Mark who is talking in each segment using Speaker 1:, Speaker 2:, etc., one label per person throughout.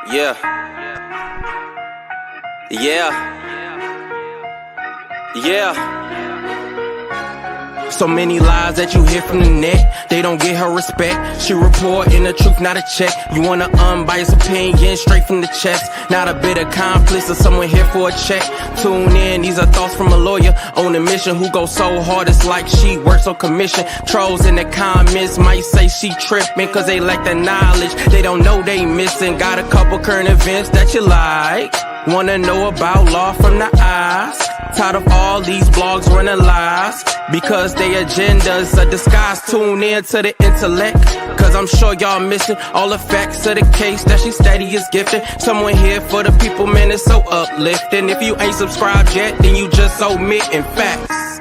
Speaker 1: Yeah, yeah, yeah. So many lies that you hear from the net, they don't get her respect. She reporting the truth, not a check. You want an unbiased opinion straight from the chest, not a bit of conflict or someone here for a check. Tune in, these are thoughts from a lawyer on a mission who goes so hard it's like she works on commission. Trolls in the comments might say she tripping cause they lack the knowledge, they don't know they missing. Got a couple current events that you like, wanna know about law from the eyes. Tired of all these blogs running lies because they agendas are disguised. Tune in to the intellect, cause I'm sure y'all missing all the facts of the case that she steady is gifting. Someone here for the people, man, it's so uplifting. If you ain't subscribed yet, then you just omitting facts.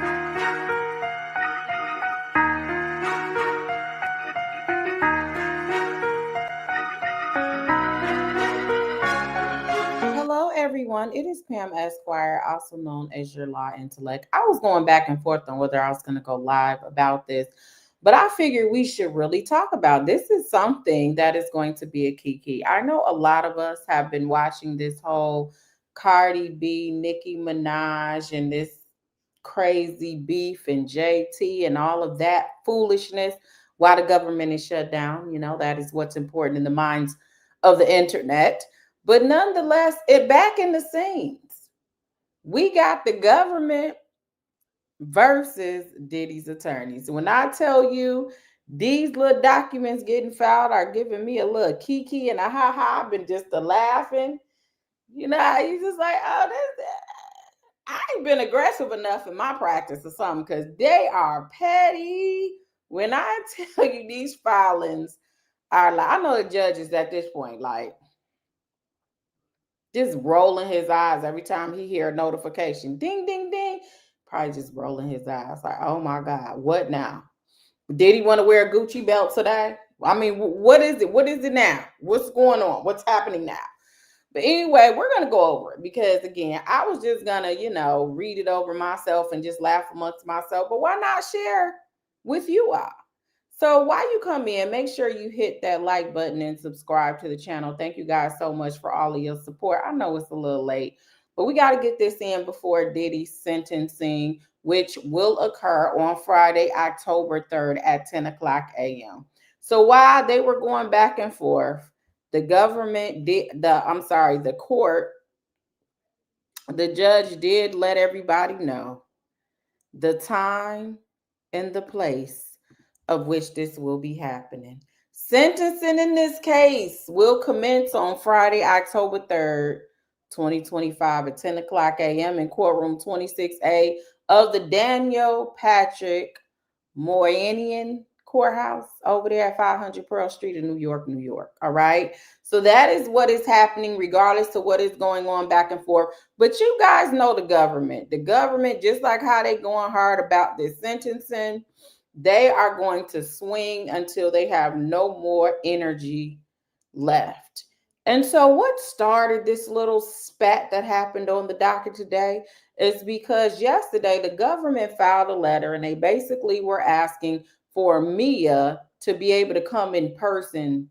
Speaker 2: Everyone, it is Pam Esquire, also known as your law intellect. I was going back and forth on whether I was going to go live about this, but I figured we should really talk about this. Is something that is going to be a key. I know a lot of us have been watching this whole Cardi B, Nicki Minaj, and this crazy beef and JT and all of that foolishness while the government is shut down. You know, that is what's important in the minds of the internet. But nonetheless, it back in the scenes. We got the government versus Diddy's attorneys. When I tell you these little documents getting filed are giving me a little kiki and a ha-ha, I've been just laughing. You know, you just like, oh, I ain't been aggressive enough in my practice or something because they are petty. When I tell you these filings are like, I know the judges at this point, like, just rolling his eyes every time he hear a notification. Ding, ding, ding. Probably just rolling his eyes like, oh my God, what now? Did he want to wear a Gucci belt today? I mean, what is it? What is it now? What's going on? What's happening now? But anyway, we're going to go over it because, again, I was just going to, read it over myself and just laugh amongst myself. But why not share with you all? So while you come in, make sure you hit that like button and subscribe to the channel. Thank you guys so much for all of your support. I know it's a little late, but we got to get this in before Diddy's sentencing, which will occur on Friday, October 3rd at 10 o'clock a.m. So while they were going back and forth, the court, the judge did let everybody know the time and the place of which this will be happening. Sentencing in this case will commence on Friday, October 3rd, 2025 at 10 o'clock a.m. in courtroom 26A of the Daniel Patrick Moynihan Courthouse over there at 500 Pearl Street in New York, New York. All right. So that is what is happening, regardless of what is going on back and forth. But you guys know the government. The government, just like how they going hard about this sentencing, they are going to swing until they have no more energy left. And so what started this little spat that happened on the docket today is because yesterday the government filed a letter and they basically were asking for Mia to be able to come in person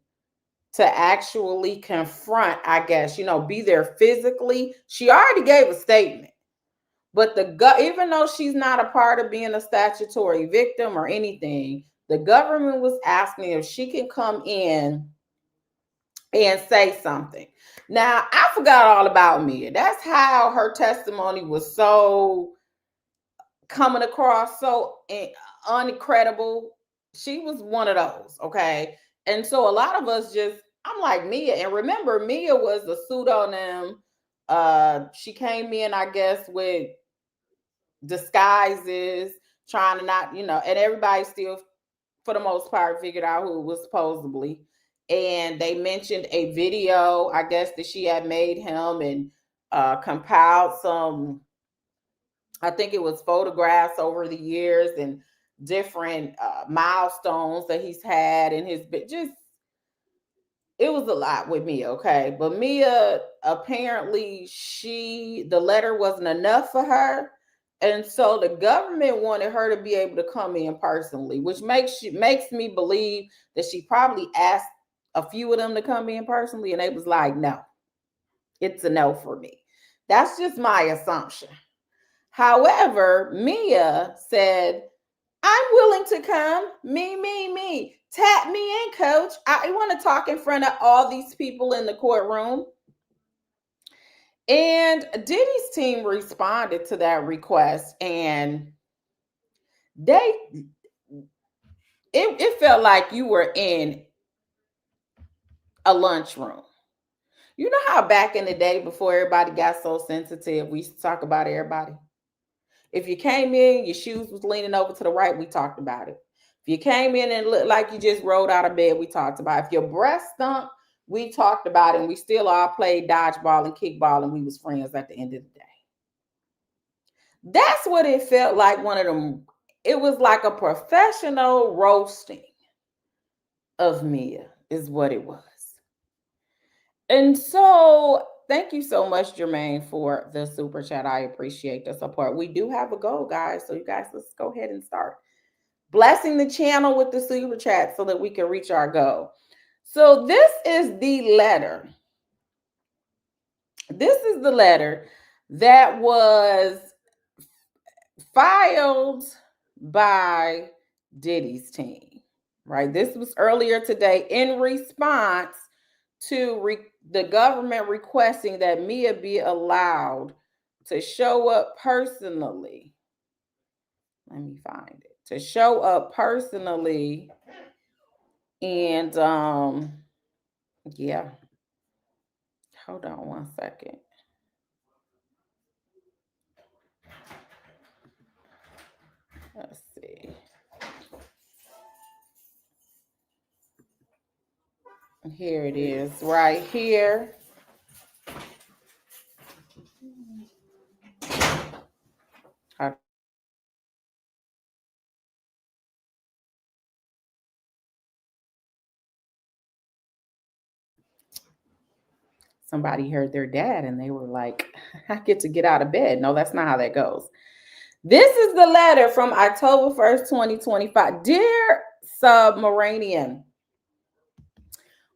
Speaker 2: to actually confront, I guess, be there physically. She already gave a statement. But even though she's not a part of being a statutory victim or anything, the government was asking if she can come in and say something. Now, I forgot all about Mia. That's how her testimony was so coming across so uncredible. She was one of those, okay? And so a lot of us I'm like Mia. And remember, Mia was a pseudonym. She came in, I guess, with disguises, trying to not, and everybody still, for the most part, figured out who it was supposedly. And they mentioned a video, I guess, that she had made him and compiled some, I think it was photographs over the years and different milestones that he's had in his, it was a lot with Mia, okay? But Mia, apparently, the letter wasn't enough for her. And so the government wanted her to be able to come in personally, which makes me believe that she probably asked a few of them to come in personally, and they was like, no, it's a no for me. That's just my assumption. However, Mia said, I'm willing to come. Me. Tap me in, coach. I want to talk in front of all these people in the courtroom. And Diddy's team responded to that request, and it felt like you were in a lunchroom. You know how back in the day, before everybody got so sensitive, we used to talk about everybody. If you came in, your shoes was leaning over to the right, we talked about it. If you came in and looked like you just rolled out of bed, we talked about it. If your breath stunk, we talked about it. And we still all played dodgeball and kickball, and we was friends at the end of the day. That's what it felt like. One of them, it was like a professional roasting of Mia is what it was. And so thank you so much, Jermaine, for the super chat. I appreciate the support. We do have a goal, guys. So you guys, let's go ahead and start blessing the channel with the super chat so that we can reach our goal. So this is the letter. This is the letter that was filed by Diddy's team, right? This was earlier today in response to the government requesting that Mia be allowed to show up personally. Let me find it. To show up personally. And yeah. Hold on one second. Let's see. Here it is, right here. Somebody heard their dad and they were like, I get to get out of bed. No, that's not how that goes. This is the letter from October 1st, 2025. Dear Submarinian,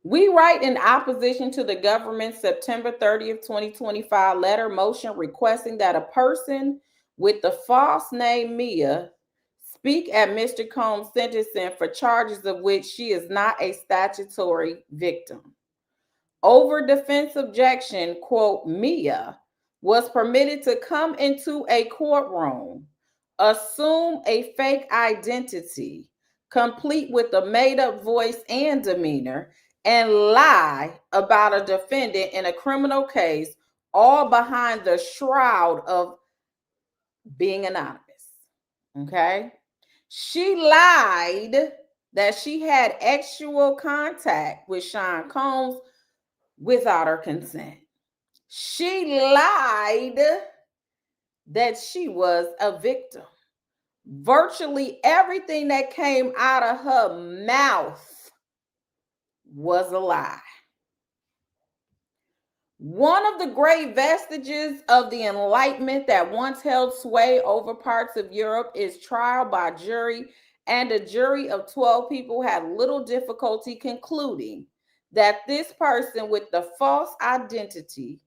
Speaker 2: we write in opposition to the government's September 30th, 2025 letter motion requesting that a person with the false name Mia speak at Mr. Combs' sentencing for charges of which she is not a statutory victim. Over defense objection, quote, Mia was permitted to come into a courtroom, assume a fake identity, complete with a made-up voice and demeanor, and lie about a defendant in a criminal case, all behind the shroud of being anonymous. Okay? She lied that she had actual contact with Sean Combs without her consent. She lied that she was a victim. Virtually everything that came out of her mouth was a lie. One of the great vestiges of the Enlightenment that once held sway over parts of Europe is trial by jury, and a jury of 12 people had little difficulty concluding that this person with the false identity,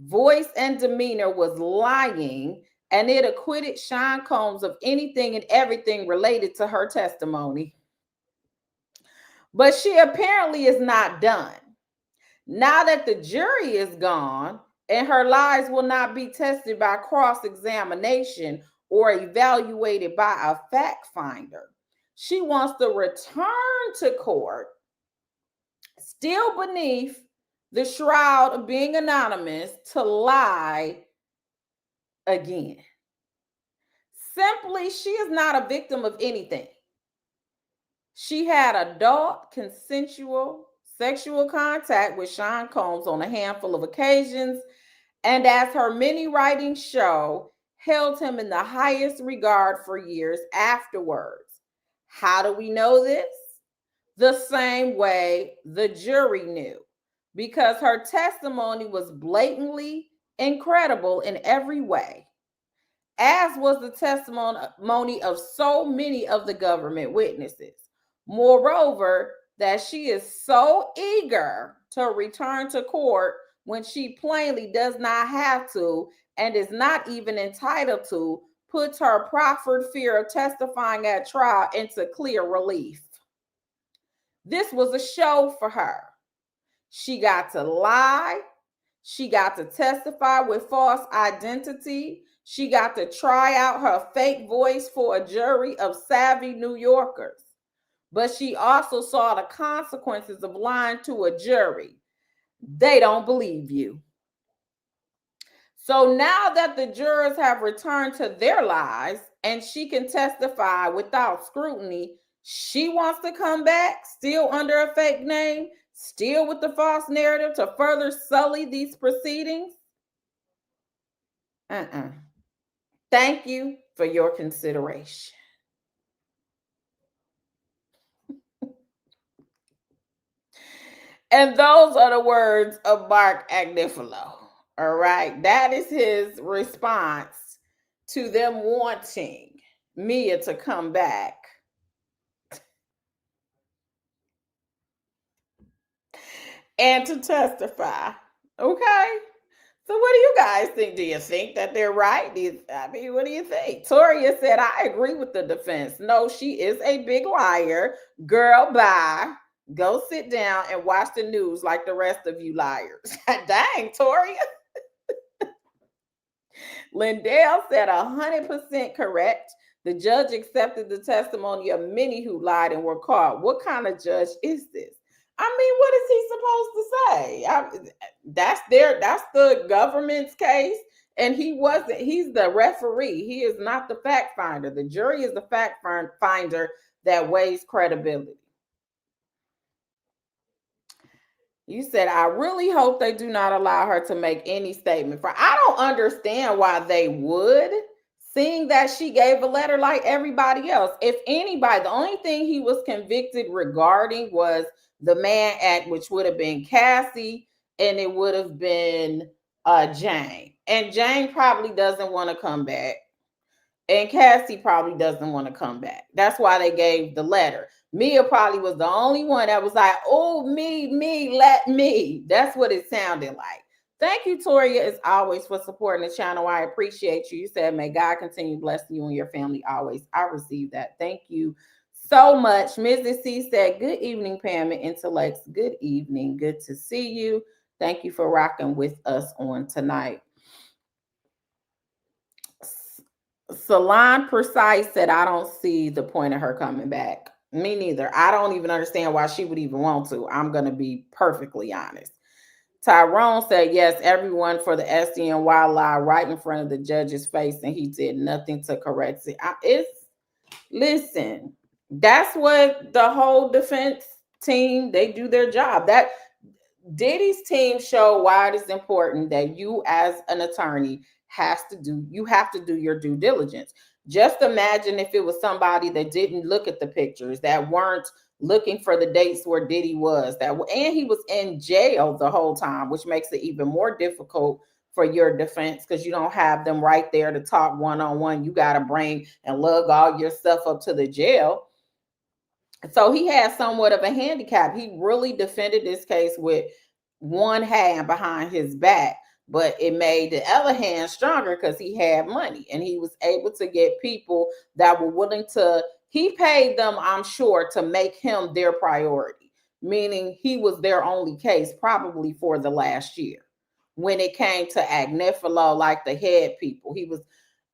Speaker 2: voice, and demeanor was lying, and it acquitted Sean Combs of anything and everything related to her testimony. But she apparently is not done. Now that the jury is gone and her lies will not be tested by cross-examination or evaluated by a fact finder, she wants to return to court, still beneath the shroud of being anonymous, to lie again. Simply, she is not a victim of anything. She had adult, consensual, sexual contact with Sean Combs on a handful of occasions, and as her many writings show, held him in the highest regard for years afterwards. How do we know this? The same way the jury knew, because her testimony was blatantly incredible in every way, as was the testimony of so many of the government witnesses. Moreover, that she is so eager to return to court when she plainly does not have to and is not even entitled to, puts her proffered fear of testifying at trial into clear relief. This was a show for her. She got to lie. She got to testify with false identity. She got to try out her fake voice for a jury of savvy New Yorkers. But she also saw the consequences of lying to a jury. They don't believe you. So now that the jurors have returned to their lies and she can testify without scrutiny, she wants to come back, still under a fake name, still with the false narrative to further sully these proceedings. Thank you for your consideration. And those are the words of Mark Agnifilo. All right. That is his response to them wanting Mia to come back and to testify. Okay. So what do you guys think? Do you think that they're right? What do you think? Toria said, I agree with the defense. No, she is a big liar. Girl, bye. Go sit down and watch the news like the rest of you liars. Dang, Toria. Lindell said 100% correct. The judge accepted the testimony of many who lied and were caught. What kind of judge is this? What is he supposed to say? That's the government's case. And he's the referee. He is not the fact finder. The jury is the fact finder that weighs credibility. You said, I really hope they do not allow her to make any statement. I don't understand why they would, seeing that she gave a letter like everybody else. If anybody, the only thing he was convicted regarding was the Mann Act, which would have been Cassie, and it would have been Jane. And Jane probably doesn't want to come back. And Cassie probably doesn't want to come back. That's why they gave the letter. Mia probably was the only one that was like, oh, me, let me. That's what it sounded like. Thank you, Toria, as always, for supporting the channel. I appreciate you. You said, may God continue blessing you and your family always. I received that. Thank you so much. Mrs. C said, good evening, Pam and Intellects. Good evening. Good to see you. Thank you for rocking with us on tonight. Salon Precise said, I don't see the point of her coming back. Me neither. I don't even understand why she would even want to. I'm going to be perfectly honest. Tyrone said, yes, everyone for the SDNY lie right in front of the judge's face, and he did nothing to correct it. Listen, that's what the whole defense team, they do their job. That Diddy's team show why it is important that you as an attorney have to do your due diligence. Just imagine if it was somebody that didn't look at the pictures, that weren't looking for the dates where Diddy was, and he was in jail the whole time, which makes it even more difficult for your defense because you don't have them right there to talk one-on-one. You got to bring and lug all your stuff up to the jail. So he had somewhat of a handicap. He really defended this case with one hand behind his back, but it made the other hand stronger because he had money and he was able to get people that were willing to, he paid them, I'm sure, to make him their priority, meaning he was their only case probably for the last year. When it came to Agnifilo, like the head people,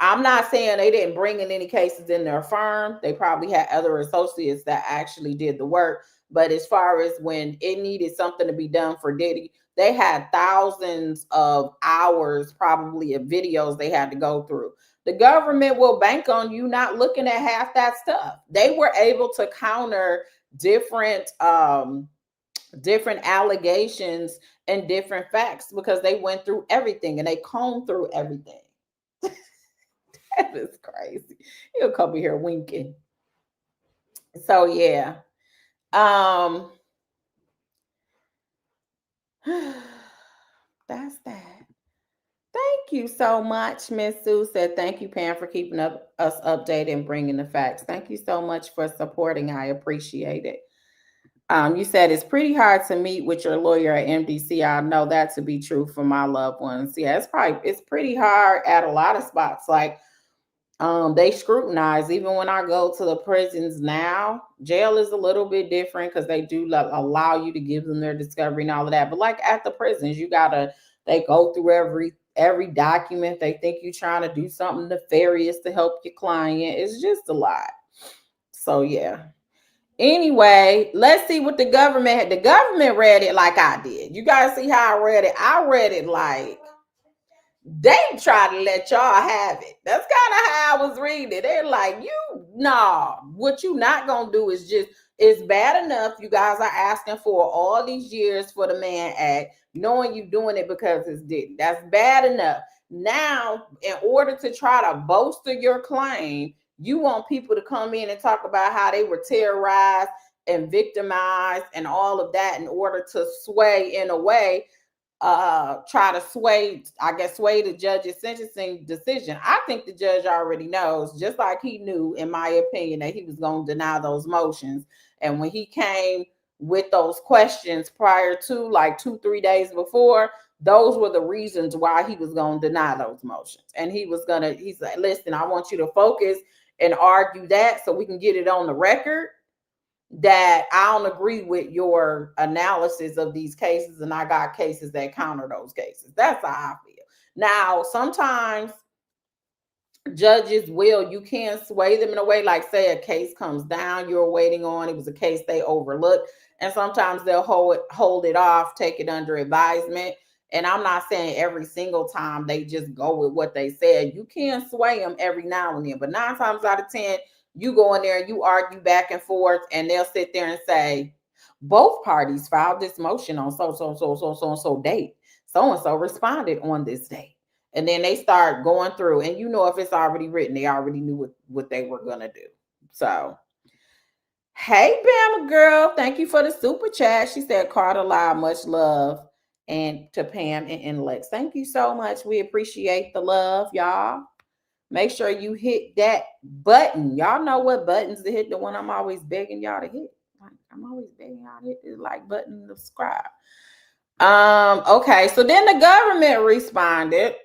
Speaker 2: I'm not saying they didn't bring in any cases in their firm. They probably had other associates that actually did the work. But as far as when it needed something to be done for Diddy, they had thousands of hours probably of videos they had to go through. The government will bank on you not looking at half that stuff. They were able to counter different allegations and different facts because they went through everything and they combed through everything. That is crazy. He'll come here winking. So yeah. That's that. Thank you so much. Miss Sue said, thank you, Pam, for keeping us updated and bringing the facts. Thank you so much for supporting. I appreciate it. You said it's pretty hard to meet with your lawyer at MDC. I know that to be true for my loved ones. Yeah, it's pretty hard at a lot of spots. Like they scrutinize even when I go to the prisons now. Jail is a little bit different because they do allow you to give them their discovery and all of that. But like at the prisons, they go through every document. They think you're trying to do something nefarious to help your client. It's just a lot. So yeah. Anyway, let's see what the government had. The government read it like I did. You guys see how I read it? I read it like they try to let y'all have it. That's kind of how I was reading it. They're like, what you not gonna do is it's bad enough you guys are asking for all these years for the Mann Act, knowing you doing it because it's didn't. That's bad enough. Now, in order to try to bolster your claim, you want people to come in and talk about how they were terrorized and victimized and all of that in order to sway in a way, try to sway the judge's sentencing decision. I think the judge already knows, just like he knew, in my opinion, that he was going to deny those motions. And when he came with those questions prior to, like 2-3 days before, those were the reasons why he was going to deny those motions. And he's like, listen, I want you to focus and argue that so we can get it on the record that I don't agree with your analysis of these cases, and I got cases that counter those cases. That's how I feel. Now, sometimes judges you can sway them in a way, like say a case comes down you're waiting on, it was a case they overlooked, and sometimes they'll hold it off, take it under advisement. And I'm not saying every single time they just go with what they said. You can sway them every now and then, but 9 times out of 10, you go in there and you argue back and forth, and they'll sit there and say, both parties filed this motion on so date. So and so responded on this date. And then they start going through, and if it's already written, they already knew what they were gonna do. So, hey, Bama girl, thank you for the super chat. She said, Carter Live, much love, and to Pam and Lex. Thank you so much. We appreciate the love, y'all. Make sure you hit that button. Y'all know what buttons to hit. The one I'm always begging y'all to hit. I'm always begging y'all to hit the like button, subscribe. Okay, so then the government responded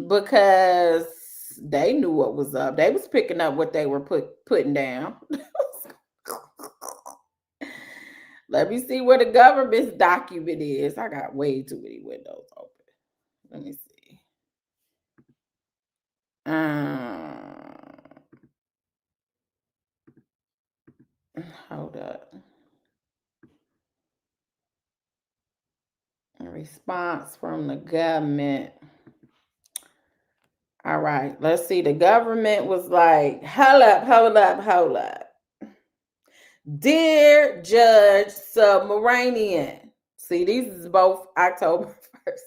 Speaker 2: because they knew what was up. They was picking up what they were putting down. Let me see where the government's document is. I got way too many windows open. Let me see. Hold up. A response from the government. All right, let's see. The government was like, hold up. Dear Judge Submarinian. See, these is both October 1st.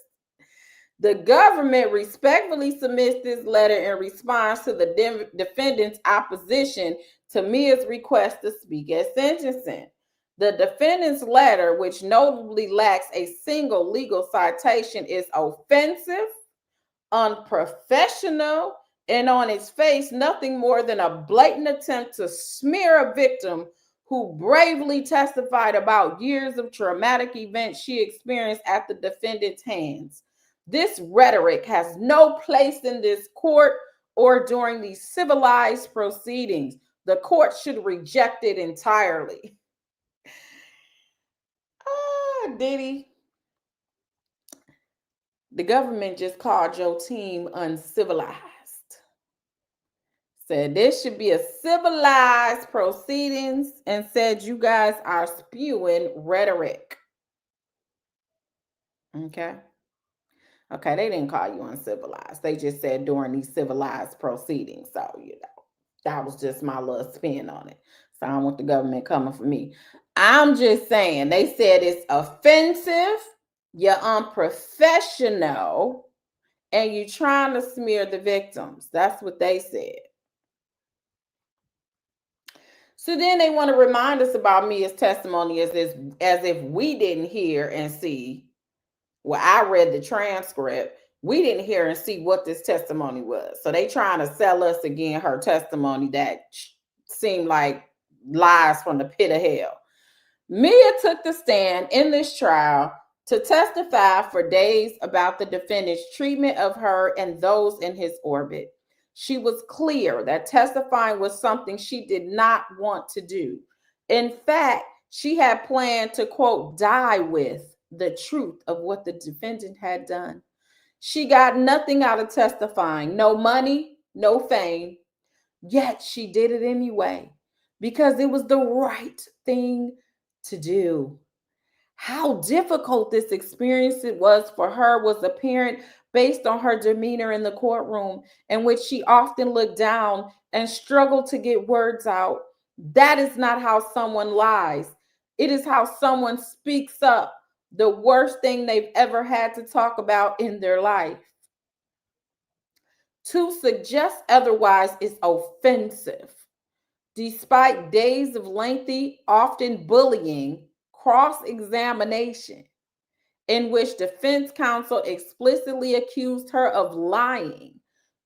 Speaker 2: The government respectfully submits this letter in response to the defendant's opposition to Mia's request to speak at sentencing. The defendant's letter, which notably lacks a single legal citation, is offensive, unprofessional, and on its face, nothing more than a blatant attempt to smear a victim who bravely testified about years of traumatic events she experienced at the defendant's hands. This rhetoric has no place in this court or during these civilized proceedings. The court should reject it entirely. Diddy. The government just called your team uncivilized. Said this should be a civilized proceedings and said you guys are spewing rhetoric. Okay, they didn't call you uncivilized. They just said during these civilized proceedings. So, that was just my little spin on it. So I don't want the government coming for me. I'm just saying, they said it's offensive, you're unprofessional, and you're trying to smear the victims. That's what they said. So then they want to remind us about Mia's testimony as if we didn't hear and see. Well, I read the transcript. We didn't hear and see what this testimony was. So they trying to sell us again her testimony that seemed like lies from the pit of hell. Mia took the stand in this trial to testify for days about the defendant's treatment of her and those in his orbit. She was clear that testifying was something she did not want to do. In fact, she had planned to, quote, die with the truth of what the defendant had done. She got nothing out of testifying, no money, no fame, yet she did it anyway because it was the right thing to do. How difficult this experience it was for her was apparent based on her demeanor in the courtroom, in which she often looked down and struggled to get words out. That is not how someone lies. It is how someone speaks up the worst thing they've ever had to talk about in their life. To suggest otherwise is offensive. Despite days of lengthy, often bullying, cross-examination, in which defense counsel explicitly accused her of lying,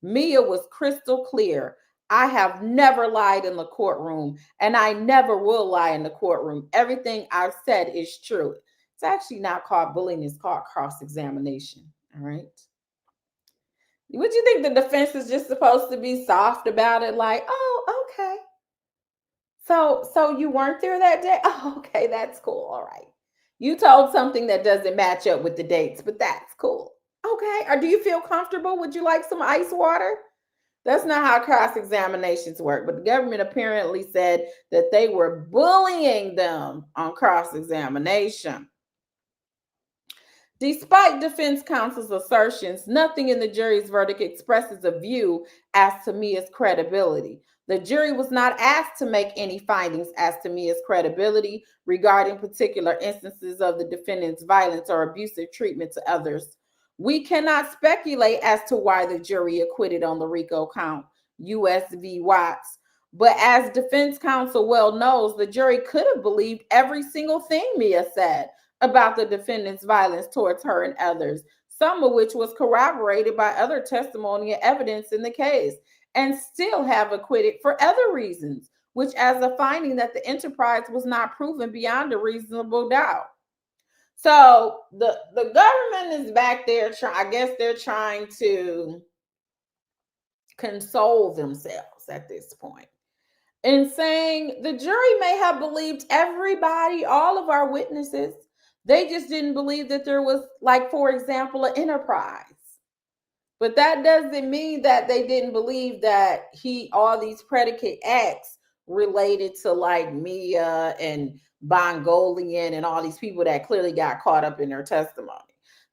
Speaker 2: Mia was crystal clear. I have never lied in the courtroom, and I never will lie in the courtroom. Everything I've said is true. It's actually not called bullying, it's called cross-examination. All right. Would you think the defense is just supposed to be soft about it? Like, oh, okay. So you weren't there that day? Oh, okay, that's cool. All right. You told something that doesn't match up with the dates, but that's cool. Okay. Or do you feel comfortable? Would you like some ice water? That's not how cross-examinations work. But the government apparently said that they were bullying them on cross-examination. Despite defense counsel's assertions, nothing in the jury's verdict expresses a view as to Mia's credibility. The jury was not asked to make any findings as to Mia's credibility regarding particular instances of the defendant's violence or abusive treatment to others. We cannot speculate as to why the jury acquitted on the RICO count, U.S. v. Watts. But as defense counsel well knows, the jury could have believed every single thing Mia said about the defendant's violence towards her and others, some of which was corroborated by other testimony and evidence in the case, and still have acquitted for other reasons, which as a finding that the enterprise was not proven beyond a reasonable doubt. So the government is back there, I guess they're trying to console themselves at this point in saying the jury may have believed everybody, all of our witnesses. They just didn't believe that there was, like, for example, an enterprise. But that doesn't mean that they didn't believe that all these predicate acts related to like Mia and Bongolian and all these people that clearly got caught up in their testimony.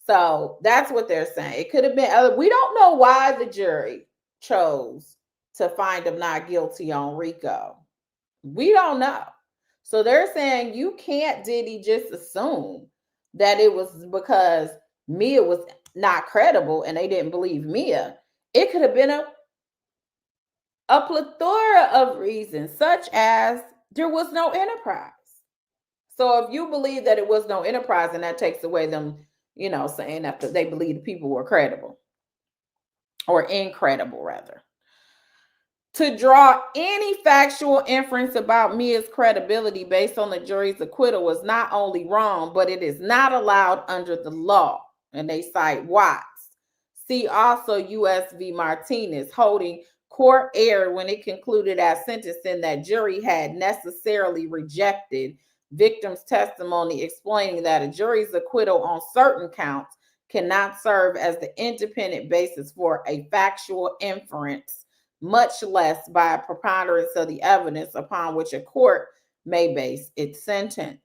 Speaker 2: So that's what they're saying. It could have been other. We don't know why the jury chose to find him not guilty on RICO. We don't know. So they're saying you can't, Diddy, just assume that it was because Mia was not credible and they didn't believe Mia. It could have been a plethora of reasons, such as there was no enterprise. So if you believe that it was no enterprise, and that takes away them, saying that they believe the people were credible or incredible, rather. To draw any factual inference about Mia's credibility based on the jury's acquittal was not only wrong, but it is not allowed under the law. And they cite Watts. See also U.S. v. Martinez, holding court erred when it concluded at sentencing that jury had necessarily rejected victim's testimony, explaining that a jury's acquittal on certain counts cannot serve as the independent basis for a factual inference, much less by a preponderance of the evidence upon which a court may base its sentence.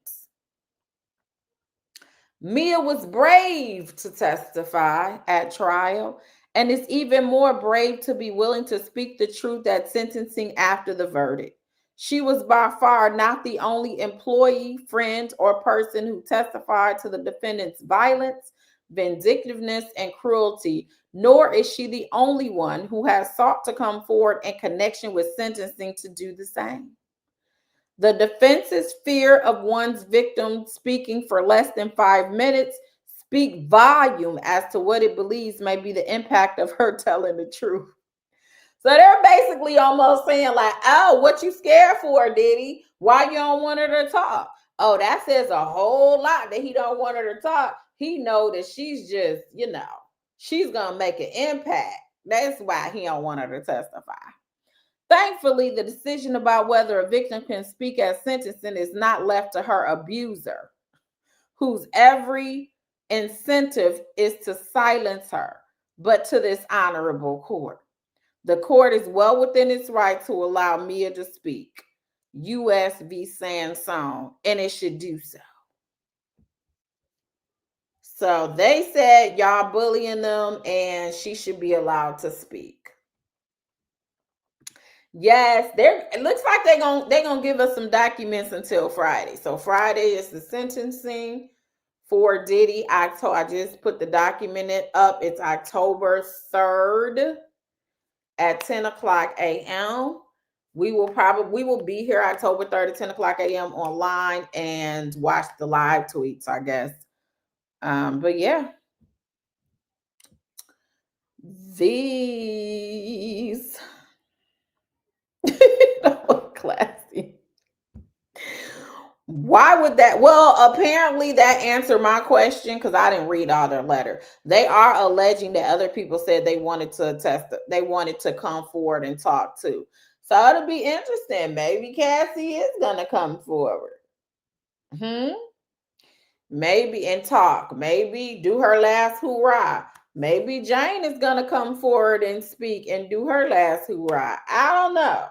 Speaker 2: Mia was brave to testify at trial, and is even more brave to be willing to speak the truth at sentencing after the verdict. She was by far not the only employee, friend, or person who testified to the defendant's violence, vindictiveness, and cruelty, nor is she the only one who has sought to come forward in connection with sentencing to do the same. The defense's fear of one's victim speaking for less than 5 minutes speak volume as to what it believes may be the impact of her telling the truth. So they're basically almost saying like, oh, what you scared for, Diddy? Why you don't want her to talk? Oh, that says a whole lot that he don't want her to talk. He know that she's just, she's gonna make an impact. That's why he don't want her to testify. Thankfully, the decision about whether a victim can speak at sentencing is not left to her abuser, whose every incentive is to silence her, but to this honorable court. The court is well within its right to allow Mia to speak. U.S. v. Sansone, and it should do so. So they said y'all bullying them, and she should be allowed to speak. Yes, it looks like they're gonna give us some documents until Friday. So Friday is the sentencing for Diddy. I just put the document up. It's October 3rd at 10 o'clock a.m. We will be here October 3rd at 10 o'clock a.m. online and watch the live tweets, I guess. But yeah. These classy. Why would that? Well, apparently that answered my question because I didn't read all their letter. They are alleging that other people said they wanted to come forward and talk too. So it'll be interesting. Maybe Cassie is gonna come forward. Maybe and talk. Maybe do her last hoorah. Maybe Jane is gonna come forward and speak and do her last hoorah. I don't know.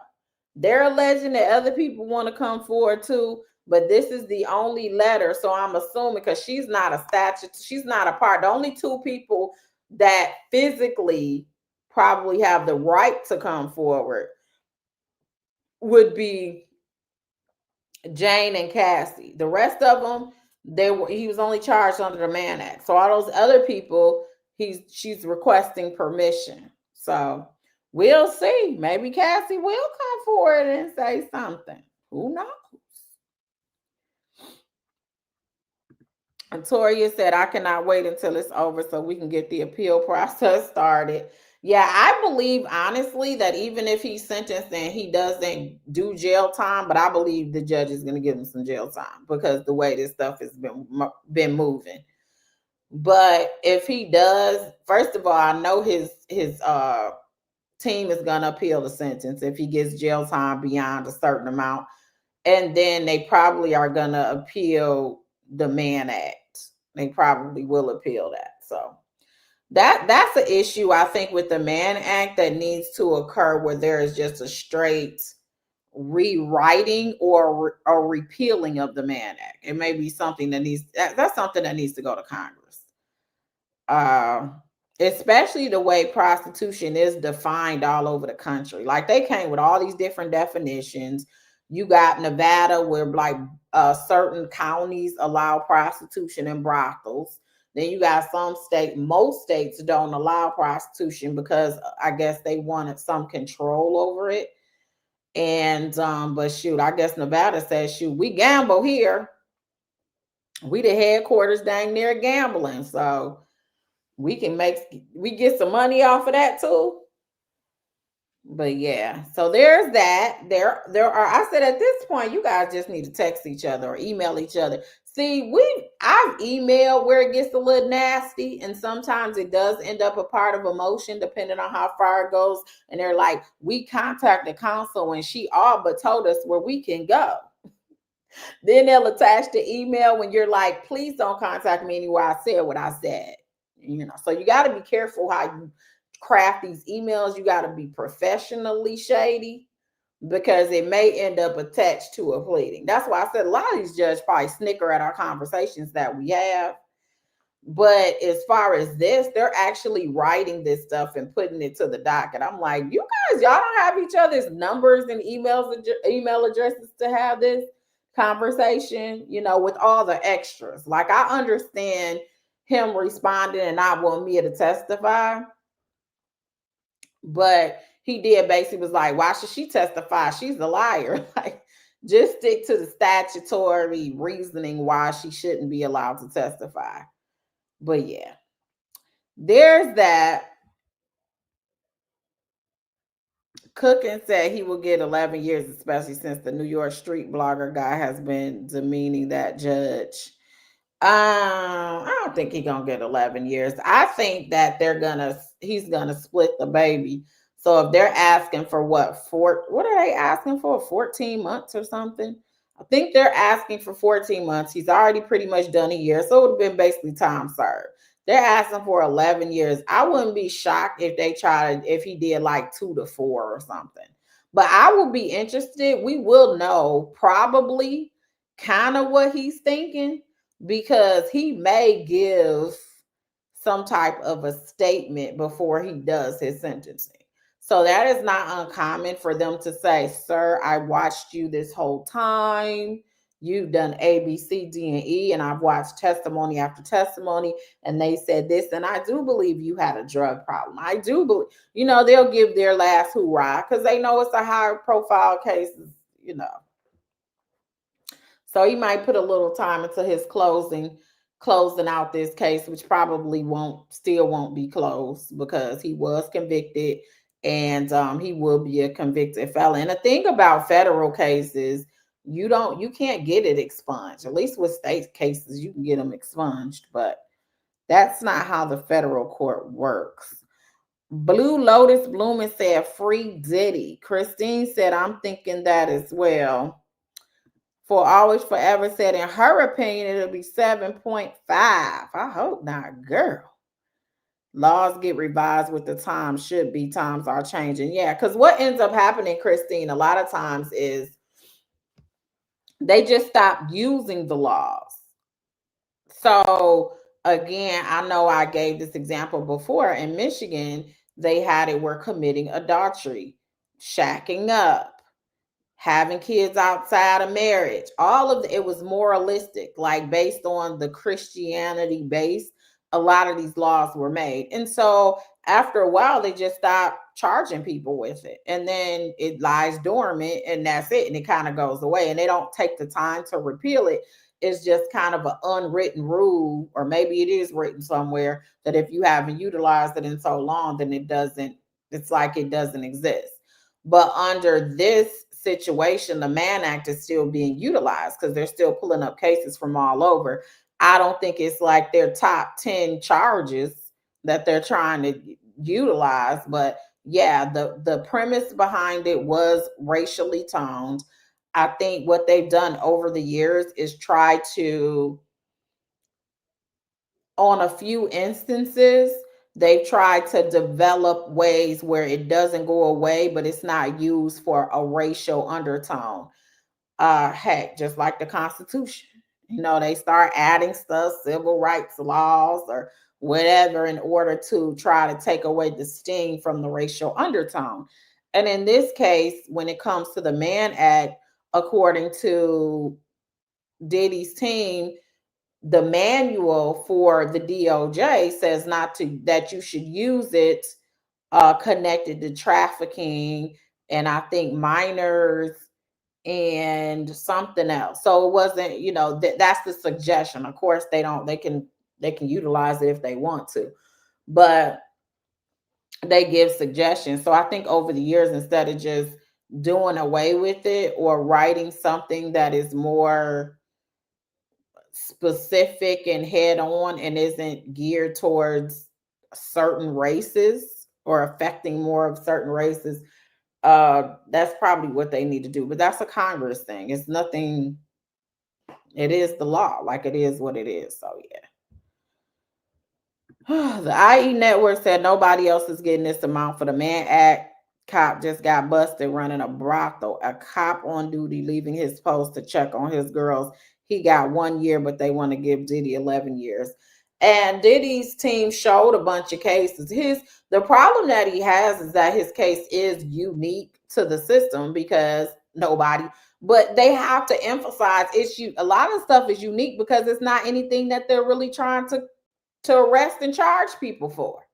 Speaker 2: They're alleging that other people want to come forward too, but this is the only letter. So I'm assuming because she's not a statute, she's not a part. The only two people that physically probably have the right to come forward would be Jane and Cassie. The rest of them, he was only charged under the Mann Act. So all those other people, she's requesting permission. So we'll see. Maybe Cassie will come forward and say something. Who knows? And Toria said, I cannot wait until it's over so we can get the appeal process started. Yeah, I believe honestly that even if he's sentenced and he doesn't do jail time, but I believe the judge is going to give him some jail time because the way this stuff has been moving. But if he does, first of all, I know his team is going to appeal the sentence if he gets jail time beyond a certain amount. And then they probably are going to appeal the Mann Act. They probably will appeal that. So that's an issue, I think, with the Mann Act that needs to occur where there is just a straight rewriting or repealing of the Mann Act. It may be something that's something that needs to go to Congress. Especially the way prostitution is defined all over the country. Like they came with all these different definitions. You got Nevada where like certain counties allow prostitution and brothels. Then you got most states don't allow prostitution because I guess they wanted some control over it. And but shoot, I guess Nevada says, shoot, we gamble here. We the headquarters dang near gambling. So we get some money off of that too. But yeah, so there's that. There are, I said at this point, you guys just need to text each other or email each other. See, I've emailed where it gets a little nasty, and sometimes it does end up a part of a motion, depending on how far it goes. And they're like, we contacted counsel and she all but told us where we can go. Then they'll attach the email when you're like, please don't contact me anywhere. I said what I said. So you got to be careful how you craft these emails. You got to be professionally shady because it may end up attached to a pleading. That's why I said a lot of these judges probably snicker at our conversations that we have. But as far as this, they're actually writing this stuff and putting it to the docket. I'm like, you guys, y'all don't have each other's numbers and email addresses to have this conversation, with all the extras. Like I understand him responding and not wanting Mia to testify. But he did basically was like, why should she testify? She's a liar. Like, just stick to the statutory reasoning why she shouldn't be allowed to testify. But yeah, there's that. Cooking said he will get 11 years, especially since the New York street blogger guy has been demeaning that judge. I don't think he's gonna get 11 years. I think that he's gonna split the baby. So if they're asking for what are they asking for? 14 months or something? I think they're asking for 14 months. He's already pretty much done a year, so it would have been basically time served. They're asking for 11 years. I wouldn't be shocked if he did like 2 to 4 or something. But I will be interested. We will know probably kind of what he's thinking, because he may give some type of a statement before he does his sentencing. So that is not uncommon for them to say, "Sir, I watched you this whole time. You've done A, B, C, D, and E, and I've watched testimony after testimony, and they said this, and I do believe you had a drug problem. I do believe," they'll give their last hoorah because they know it's a high profile case, you know. So he might put a little time into his closing out this case, which probably won't be closed because he was convicted, and he will be a convicted felon. And the thing about federal cases, you can't get it expunged. At least with state cases, you can get them expunged, but that's not how the federal court works. Blue Lotus Blooming said, "Free Diddy." Christine said, "I'm thinking that as well." For Always Forever said, in her opinion, it'll be 7.5. I hope not, girl. Laws get revised with the times. Should be. Times are changing. Yeah, because what ends up happening, Christine, a lot of times is they just stop using the laws. So again, I know I gave this example before. In Michigan, they had it where committing adultery, shacking up, having kids outside of marriage, it was moralistic, like based on the Christianity base. A lot of these laws were made, and so after a while they just stopped charging people with it, and then it lies dormant, and that's it, and it kind of goes away, and they don't take the time to repeal it. It's just kind of an unwritten rule, or maybe it is written somewhere, that if you haven't utilized it in so long, then it's like it doesn't exist. But under this situation, the Mann Act is still being utilized because they're still pulling up cases from all over. I don't think it's like their top 10 charges that they're trying to utilize, but yeah, the premise behind it was racially toned. I think what they've done over the years is try to, on a few instances, they've tried to develop ways where it doesn't go away, but it's not used for a racial undertone. Heck, just like the Constitution, they start adding stuff, civil rights laws or whatever, in order to try to take away the sting from the racial undertone. And in this case, when it comes to the Mann Act, according to Diddy's team, the manual for the DOJ says that you should use it connected to trafficking, and I think minors and something else. So it wasn't, that's the suggestion. Of course, they can utilize it if they want to, but they give suggestions. So I think over the years, instead of just doing away with it or writing something that is more specific and head on and isn't geared towards certain races or affecting more of certain races, that's probably what they need to do. But that's a Congress thing. It's nothing. It is the law. Like, it is what it is. So yeah. The IE network said nobody else is getting this amount for the Mann Act. Cop just got busted running a brothel. A cop on duty leaving his post to check on his girls. He got 1 year, but they want to give Diddy 11 years. And Diddy's team showed a bunch of cases. The problem that he has is that his case is unique to the system because but they have to emphasize a lot of stuff is unique because it's not anything that they're really trying to arrest and charge people for.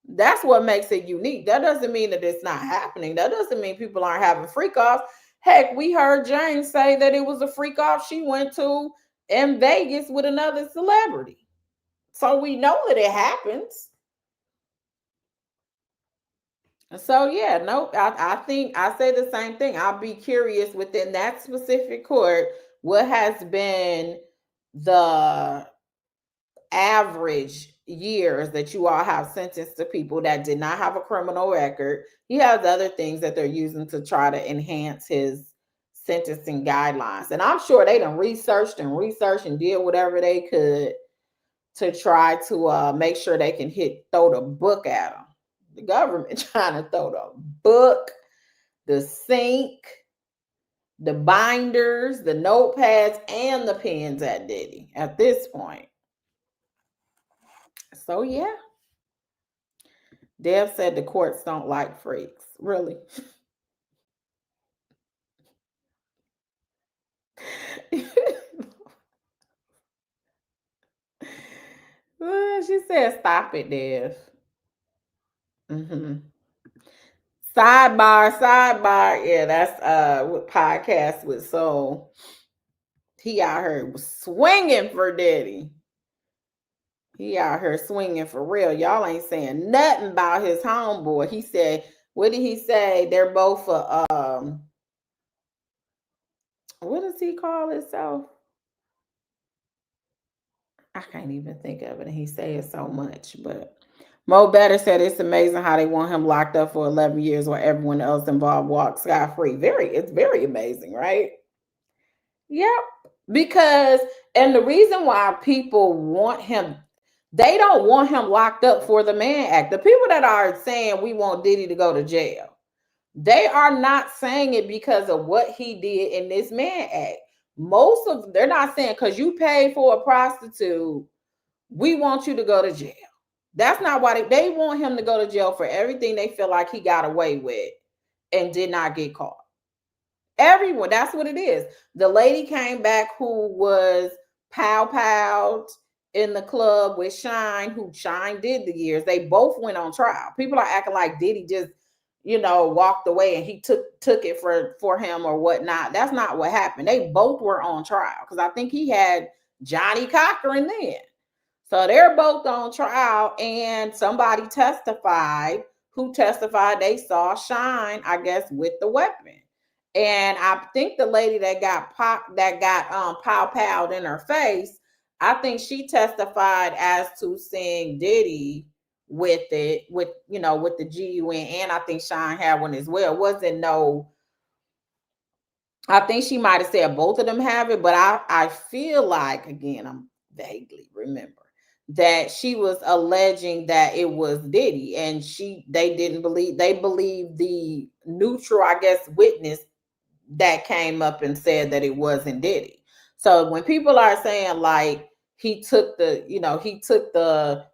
Speaker 2: That's what makes it unique. That doesn't mean that it's not happening. That doesn't mean people aren't having freak offs. Heck, we heard Jane say that it was a freak off she went to in Vegas with another celebrity. So we know that it happens. So yeah, nope. I think I say the same thing. I'll be curious within that specific court, what has been the average years that you all have sentenced to people that did not have a criminal record. He has other things that they're using to try to enhance his sentencing guidelines. And I'm sure they done researched and did whatever they could to try to make sure they can throw the book at him. The government trying to throw the book, the sink, the binders, the notepads, and the pens at Diddy at this point. So yeah, Dev said the courts don't like freaks. Really? She said, "Stop it, Dev." Mm-hmm. Sidebar. Yeah, that's with podcast with Soul. He out here swinging for Diddy. He out here swinging for real. Y'all ain't saying nothing about his homeboy. He said, what did he say? They're both what does he call himself? I can't even think of it. And he said so much, but Mo Better said it's amazing how they want him locked up for 11 years while everyone else involved walks scot free. It's very amazing, right? Yep. Because, and the reason why people want him, they don't want him locked up for the Mann Act. The people that are saying we want Diddy to go to jail, they are not saying it because of what he did in this Mann Act. They're not saying because you paid for a prostitute, we want you to go to jail. That's not why they want him to go to jail for everything they feel like he got away with and did not get caught. Everyone, that's what it is. The lady came back who was pow in the club with Shine, who Shine did the years. They both went on trial. People are acting like Diddy just, walked away and he took it for him or whatnot. That's not what happened. They both were on trial because I think he had Johnny Cochran then. So they're both on trial, and somebody testified who testified they saw Shine, I guess, with the weapon. And I think the lady that got pow in her face, I think she testified as to seeing Diddy with it, with the GUN, and I think Shine had one as well. It wasn't no, I think she might have said both of them have it, but I feel like, again, I'm vaguely remember that she was alleging that it was Diddy, and they believed the neutral, I guess, witness that came up and said that it wasn't Diddy. So when people are saying like he took the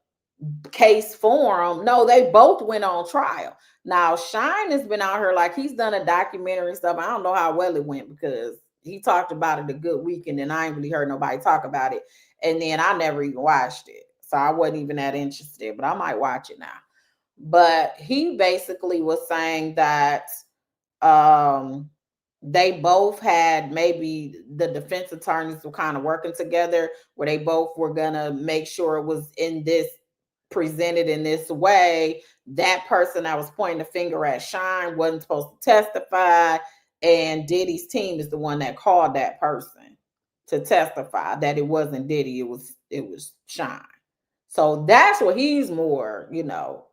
Speaker 2: case for him, no, they both went on trial. Now Shine has been out here, like, he's done a documentary and stuff. I don't know how well it went because he talked about it a good weekend and I ain't really heard nobody talk about it. And then I never even watched it. So I wasn't even that interested, but I might watch it now. But he basically was saying that they both had, maybe the defense attorneys were kind of working together where they both were gonna make sure it was presented in this way. That person that was pointing the finger at Shine wasn't supposed to testify, and Diddy's team is the one that called that person to testify that it wasn't Diddy, it was Shine. So that's what he's more,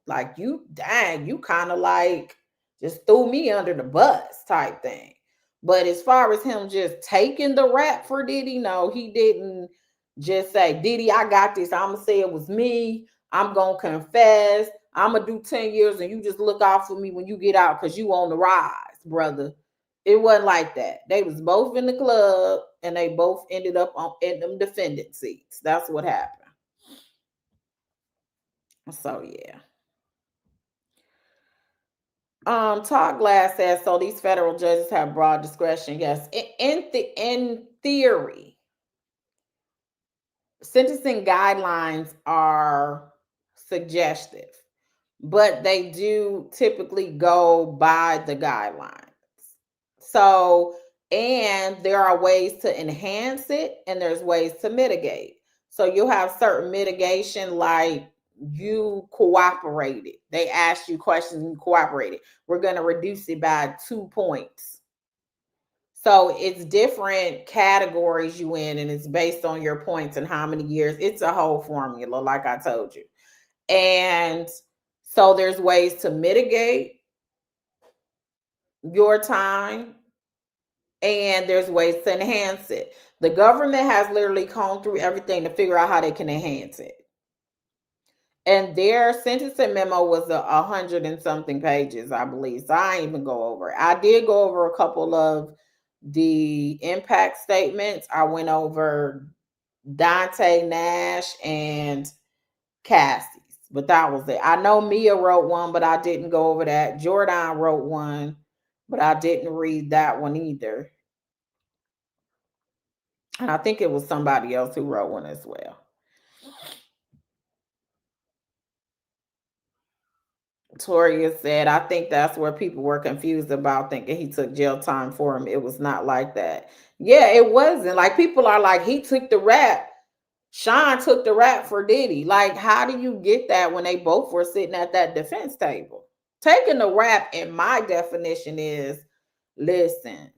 Speaker 2: like, you kind of like just threw me under the bus type thing. But as far as him just taking the rap for Diddy, no, he didn't just say, Diddy, I got this. I'm going to say it was me. I'm going to confess. I'm going to do 10 years and you just look out for me when you get out because you on the rise, brother. It wasn't like that. They was both in the club and they both ended up in them defendant seats. That's what happened. So, yeah. Todd Glass says, so these federal judges have broad discretion. Yes, in theory, sentencing guidelines are suggestive, but they do typically go by the guidelines. So, and there are ways to enhance it and there's ways to mitigate. So you'll have certain mitigation, like you cooperated. They asked you questions and you cooperated. We're going to reduce it by 2 points. So it's different categories you in, and it's based on your points and how many years. It's a whole formula, like I told you. And so there's ways to mitigate your time, and there's ways to enhance it. The government has literally combed through everything to figure out how they can enhance it. And their sentencing memo was 100 and something pages, I believe. So I ain't even go over it. I did go over a couple of the impact statements. I went over Dante Nash and Cassie's, but that was it. I know Mia wrote one, but I didn't go over that. Jordan wrote one, but I didn't read that one either. And I think it was somebody else who wrote one as well. Toria said, I think that's where people were confused about thinking he took jail time for him. It was not like that. Yeah, it wasn't. Like, people are like, he took the rap. Sean took the rap for Diddy. Like, how do you get that when they both were sitting at that defense table? Taking the rap, in my definition, is, listen,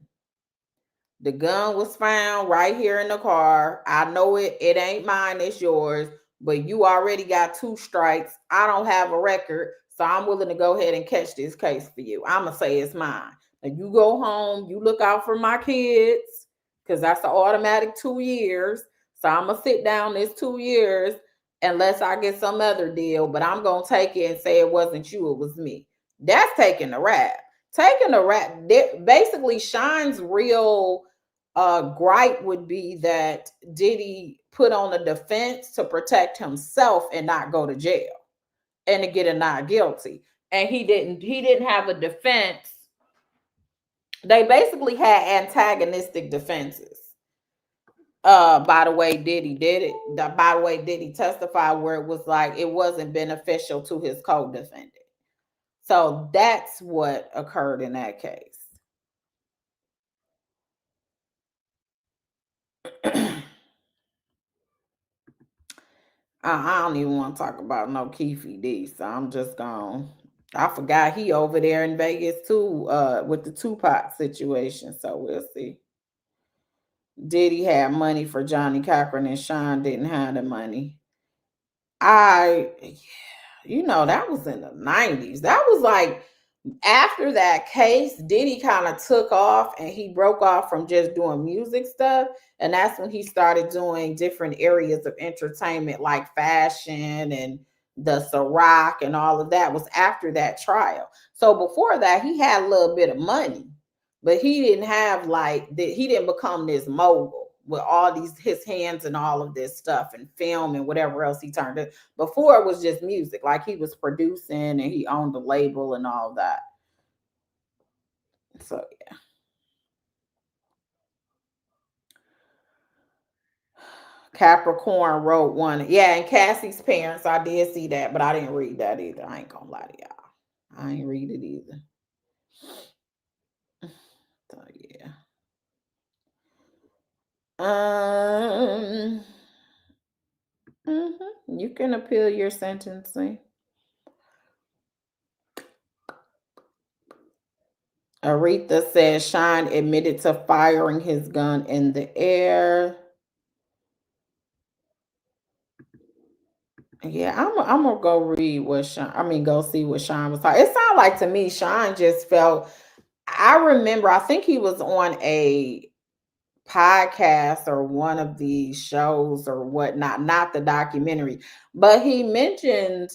Speaker 2: the gun was found right here in the car. I know it ain't mine, it's yours, but you already got 2 strikes. I don't have a record, so I'm willing to go ahead and catch this case for you. I'm going to say it's mine. And you go home, you look out for my kids, because that's an automatic 2 years. So I'm going to sit down this 2 years unless I get some other deal, but I'm going to take it and say it wasn't you, it was me. That's taking the rap. Taking the rap, basically, Shine's real gripe would be that Diddy put on a defense to protect himself and not go to jail and to get a not guilty. And he didn't have a defense. They basically had antagonistic defenses. By the way Diddy did it, by the way Diddy testified, where it was like it wasn't beneficial to his co-defendant. So that's what occurred in that case. I don't even want to talk about no Keefe D, so I'm just gone. I forgot he over there in Vegas too, with the Tupac situation. So we'll see. Diddy had money for Johnny Cochran and Sean didn't have the money. That was in the 90s. That was like, after that case, Diddy kind of took off and he broke off from just doing music stuff. And that's when he started doing different areas of entertainment like fashion and the Ciroc and all of that was after that trial. So before that, he had a little bit of money, but he didn't have he didn't become this mogul with all his hands and all of this stuff and film and whatever else he turned it. Before, it was just music, like he was producing and he owned the label and all that. So yeah. Capricorn wrote one. Yeah, and Cassie's parents, I did see that, but I didn't read that either. I ain't gonna lie to y'all. I ain't read it either. So yeah. You can appeal your sentencing. Aretha says Shine admitted to firing his gun in the air. Yeah, I'm gonna go read what go see what Sean was talking. It sounded like to me, Sean just felt. I remember, I think he was on a podcast or one of these shows or whatnot, not the documentary, but he mentioned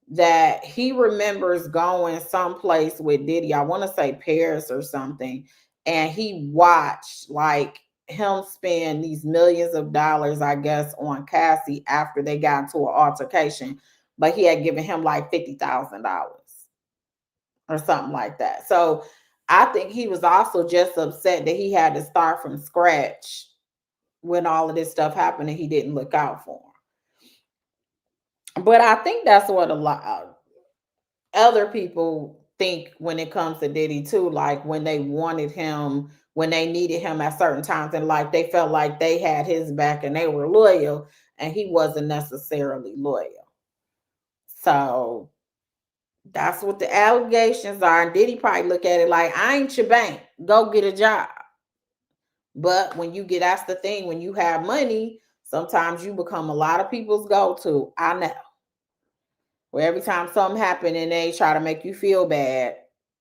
Speaker 2: that he remembers going someplace with Diddy. I want to say Paris or something, and he watched like him spend these millions of dollars, I guess, on Cassie after they got into an altercation, but he had given him like $50,000 or something like that. So I think he was also just upset that he had to start from scratch when all of this stuff happened and he didn't look out for him. But I think that's what a lot of other people think when it comes to Diddy too. Like when they wanted him, when they needed him at certain times in life, they felt like they had his back and they were loyal, and he wasn't necessarily loyal. So that's what the allegations are. And Diddy probably look at it like, I ain't your bank. Go get a job. But when you get, that's the thing, when you have money, sometimes you become a lot of people's go-to. I know. Where every time something happens and they try to make you feel bad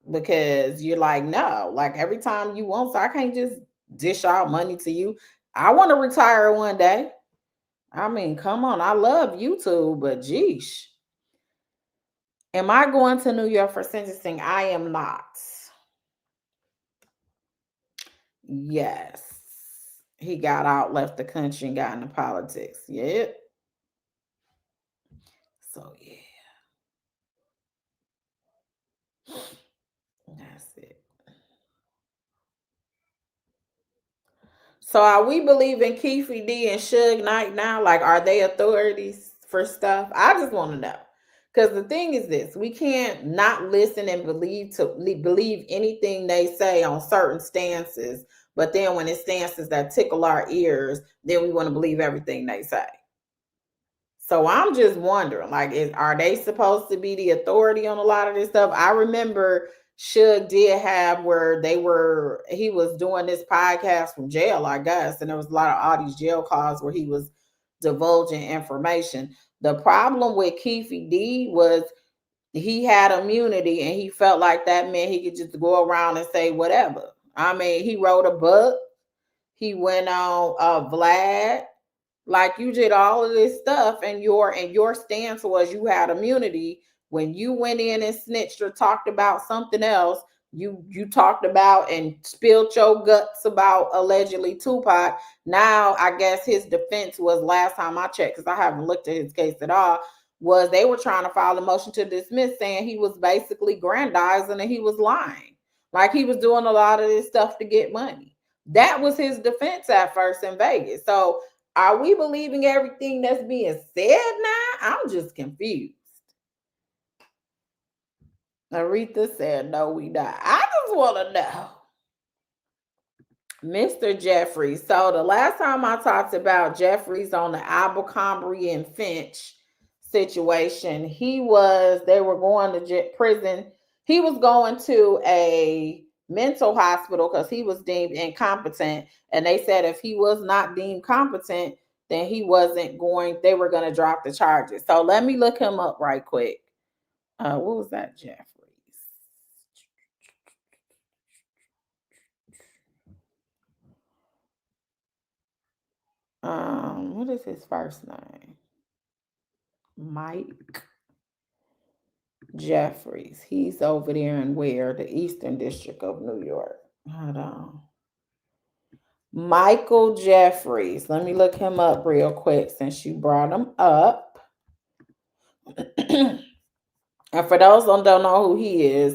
Speaker 2: because you're like, no, like every time you want, so I can't just dish out money to you. I want to retire one day. I mean, come on, I love YouTube, but geesh. Am I going to New York for sentencing? I am not. Yes. He got out, left the country, and got into politics. Yep. So yeah, that's it. So are we believing Keefe D and Suge Knight now? Like, are they authorities for stuff? I just want to know. Because the thing is this, we can't not listen and believe anything they say on certain stances, but then when it's stances that tickle our ears, then we want to believe everything they say. So I'm just wondering, like, are they supposed to be the authority on a lot of this stuff? I remember Suge did have where he was doing this podcast from jail, I guess, and there was a lot of all these jail calls where he was divulging information. The problem with Keefe D was he had immunity and he felt like that meant he could just go around and say whatever. I mean, he wrote a book. He went on Vlad, like you did all of this stuff, and your stance was you had immunity. When you went in and snitched or talked about something else, you talked about and spilled your guts about allegedly Tupac. Now I guess his defense was, last time I checked, because I haven't looked at his case at all, was they were trying to file a motion to dismiss saying he was basically grandizing and he was lying, like he was doing a lot of this stuff to get money. That was his defense at first in Vegas. So are we believing everything that's being said now? I'm just confused. Aretha said, no, we not. I just want to know. Mr. Jeffries. So the last time I talked about Jeffries on the Abercrombie and Finch situation, they were going to prison. He was going to a mental hospital because he was deemed incompetent. And they said if he was not deemed competent, then they were going to drop the charges. So let me look him up right quick. What was that, Jeffries? What is his first name? Mike Jeffries. He's over there in where? The Eastern District of New York. Hold on. Michael Jeffries. Let me look him up real quick since you brought him up. And for those who don't know who he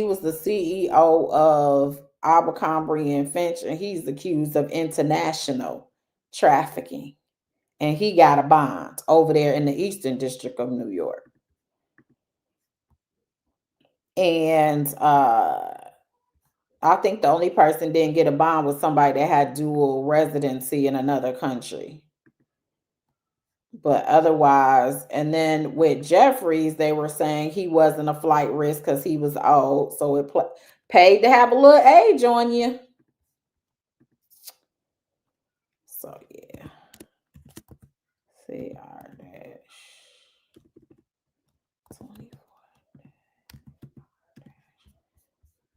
Speaker 2: was the CEO of Abercrombie and Finch, and he's accused of international trafficking. And he got a bond over there in the Eastern District of New York. And I think the only person didn't get a bond was somebody that had dual residency in another country. But otherwise, and then with Jeffries, they were saying he wasn't a flight risk because he was old. So it paid to have a little age on you. So yeah. CR - 24.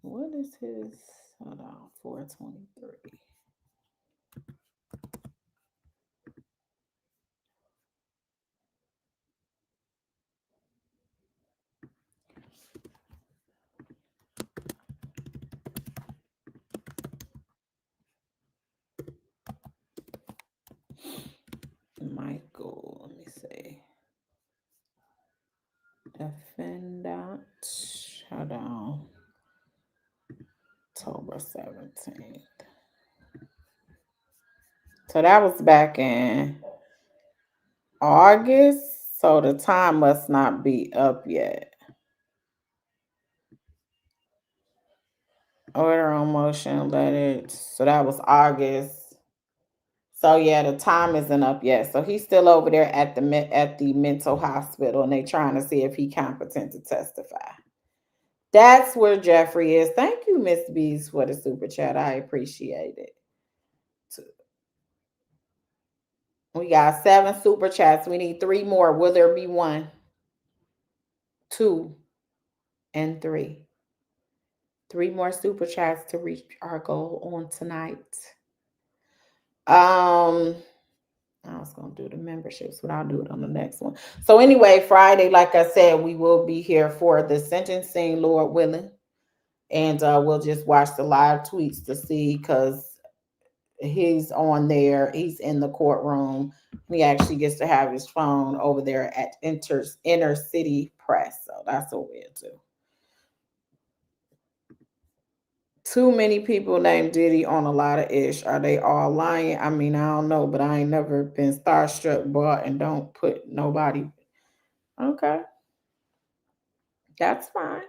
Speaker 2: What is his? Hold on, 423. Michael, let me see. Defendant. Hold on. October 17th. So that was back in August. So the time must not be up yet. Order on motion, let it. So that was August So yeah, the time isn't up yet. So he's still over there at the mental hospital, and they trying to see if he competent to testify. That's where Jeffrey is. Thank you, Miss Bees, for the super chat. I appreciate it. We got 7 super chats. We need 3 more. Will there be 1, 2, and 3? 3 more super chats to reach our goal on tonight. I was going to do the memberships, but I'll do it on the next one. So anyway, Friday, like I said, we will be here for the sentencing, Lord willing. And we'll just watch the live tweets to see, because he's on there. He's in the courtroom. He actually gets to have his phone over there at Inner City Press. So that's what we'll do. Too many people named Diddy on a lot of ish. Are they all lying? I mean, I don't know, but I ain't never been starstruck, bought, and don't put nobody. Okay. That's fine.